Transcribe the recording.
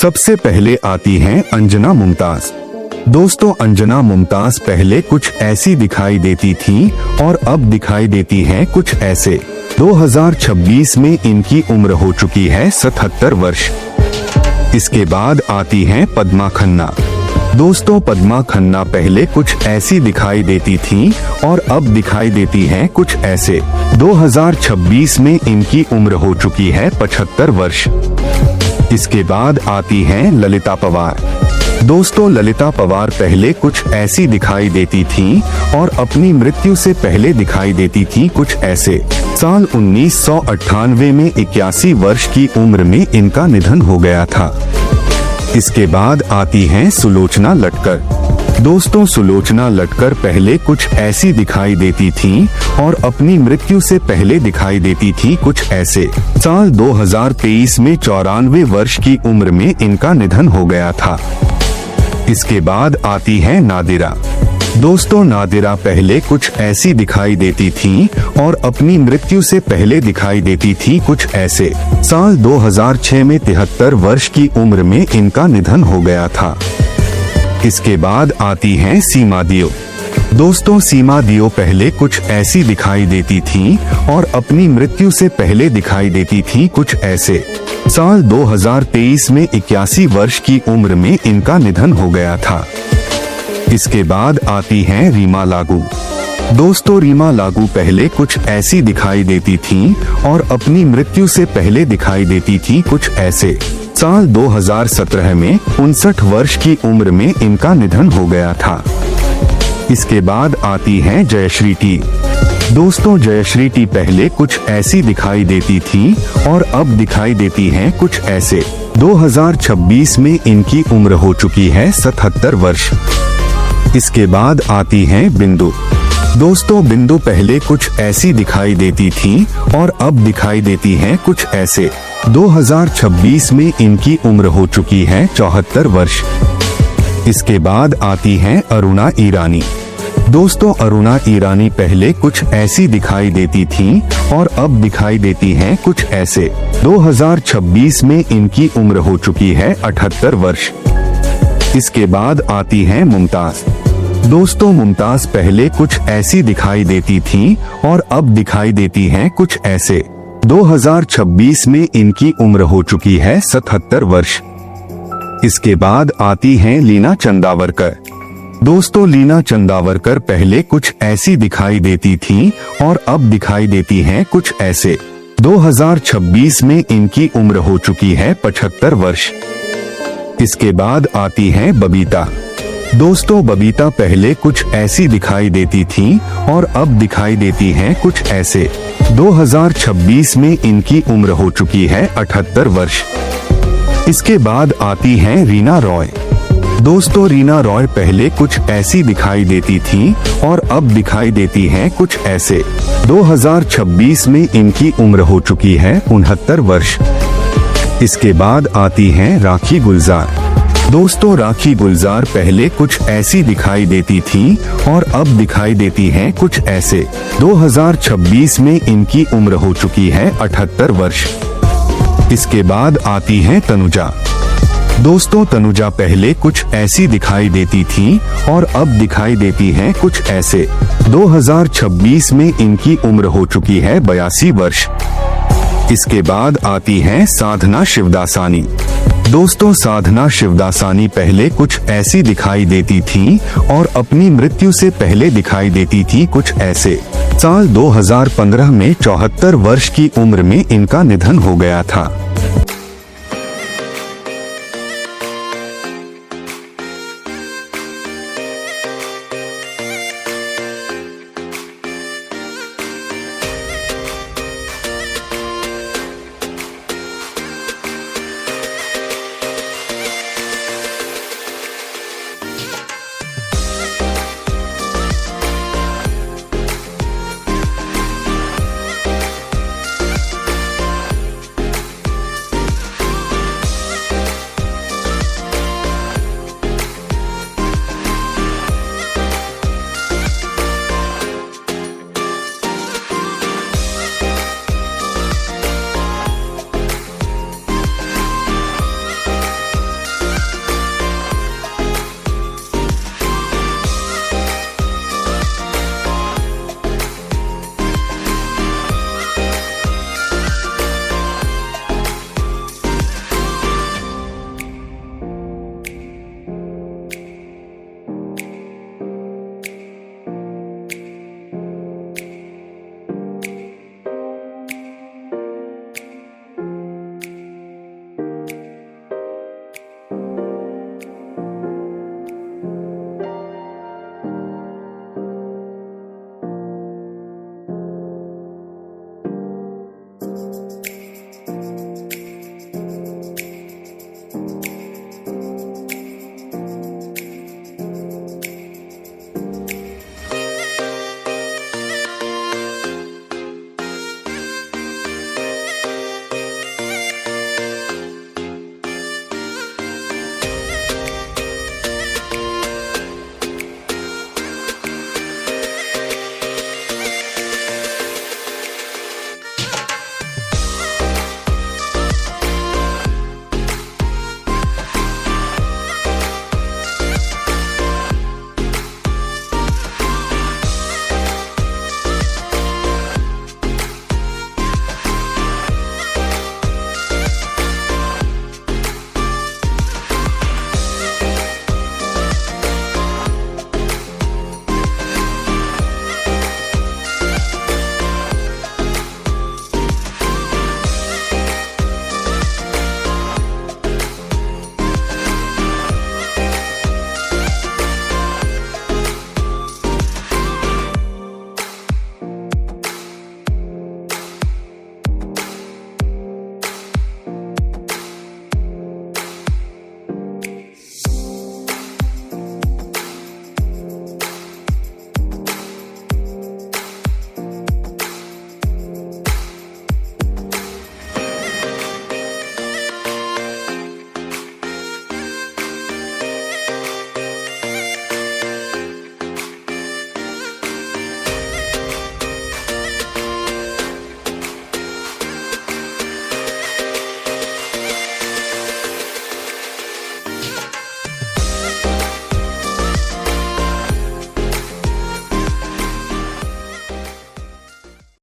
सबसे पहले आती हैं अंजना मुमताज। दोस्तों, अंजना मुमताज पहले कुछ ऐसी दिखाई देती थी और अब दिखाई देती हैं कुछ ऐसे। 2026 में इनकी उम्र हो चुकी है 77 वर्ष। इसके बाद आती हैं पद्मा खन्ना। दोस्तों, पद्मा खन्ना पहले कुछ ऐसी दिखाई देती थी और अब दिखाई देती हैं कुछ ऐसे। 2026 में इनकी उम्र हो चुकी है 75 वर्ष। इसके बाद आती हैं ललिता पवार। दोस्तों, ललिता पवार पहले कुछ ऐसी दिखाई देती थी और अपनी मृत्यु से पहले दिखाई देती थी कुछ ऐसे। साल 1998 में 81 वर्ष की उम्र में इनका निधन हो गया था। इसके बाद आती हैं सुलोचना लटकर। दोस्तों, सुलोचना लटकर पहले कुछ ऐसी दिखाई देती थी और अपनी मृत्यु से पहले दिखाई देती थी कुछ ऐसे। साल 2023 में 94 वर्ष की उम्र में इनका निधन हो गया था। इसके बाद आती है नादिरा। दोस्तों, नादिरा पहले कुछ ऐसी दिखाई देती थी और अपनी मृत्यु से पहले दिखाई देती थी कुछ ऐसे। साल 2006 में 73 वर्ष की उम्र में इनका निधन हो गया था। इसके बाद आती हैं सीमा दियो। दोस्तों, सीमा दियो पहले कुछ ऐसी दिखाई देती थी और अपनी मृत्यु से पहले दिखाई देती थी कुछ ऐसे। साल 2023 में 81 वर्ष की उम्र में इनका निधन हो गया था। इसके बाद आती हैं रीमा लागू। दोस्तों, रीमा लागू पहले कुछ ऐसी दिखाई देती थी और अपनी मृत्यु से पहले दिखाई देती थी कुछ ऐसे। साल 2017 में 59 वर्ष की उम्र में इनका निधन हो गया था। इसके बाद आती हैं जयश्री टी। दोस्तों, जयश्री टी पहले कुछ ऐसी दिखाई देती थी और अब दिखाई देती हैं कुछ ऐसे। 2026 में इनकी उम्र हो चुकी है 77 वर्ष। इसके बाद आती हैं बिंदु। दोस्तों, बिंदु पहले कुछ ऐसी दिखाई देती थी और अब दिखाई देती हैं कुछ ऐसे। 2026 में इनकी उम्र हो चुकी है 74 वर्ष। इसके बाद आती हैं अरुणा ईरानी। दोस्तों, अरुणा ईरानी पहले कुछ ऐसी दिखाई देती थी और अब दिखाई देती हैं कुछ ऐसे। 2026 में इनकी उम्र हो चुकी है 78 वर्ष। इसके बाद आती हैं मुमताज। दोस्तों, मुमताज पहले कुछ ऐसी दिखाई देती थी और अब दिखाई देती हैं कुछ ऐसे। 2026 में इनकी उम्र हो चुकी है 77 वर्ष। इसके बाद आती हैं लीना चंदावरकर। दोस्तों, लीना चंदावरकर पहले कुछ ऐसी दिखाई देती थी और अब दिखाई देती हैं कुछ ऐसे। 2026 में इनकी उम्र हो चुकी है 75 वर्ष। इसके बाद आती हैं बबीता। दोस्तों, बबीता पहले कुछ ऐसी दिखाई देती थी और अब दिखाई देती हैं कुछ ऐसे। 2026 में इनकी उम्र हो चुकी है 78 वर्ष। इसके बाद आती हैं रीना रॉय। दोस्तों, रीना रॉय पहले कुछ ऐसी दिखाई देती थी और अब दिखाई देती हैं कुछ ऐसे। 2026 में इनकी उम्र हो चुकी है 69 वर्ष। इसके बाद आती हैं राखी गुलजार। दोस्तों, राखी गुलजार पहले कुछ ऐसी दिखाई देती थी और अब दिखाई देती हैं कुछ ऐसे। 2026 में इनकी उम्र हो चुकी है 78 वर्ष। इसके बाद आती हैं तनुजा। दोस्तों, तनुजा पहले कुछ ऐसी दिखाई देती थी और अब दिखाई देती हैं कुछ ऐसे। 2026 में इनकी उम्र हो चुकी है 82 वर्ष। इसके बाद आती हैं साधना शिवदासानी। दोस्तों, साधना शिवदासानी पहले कुछ ऐसी दिखाई देती थी और अपनी मृत्यु से पहले दिखाई देती थी कुछ ऐसे। साल 2015 में 74 वर्ष की उम्र में इनका निधन हो गया था।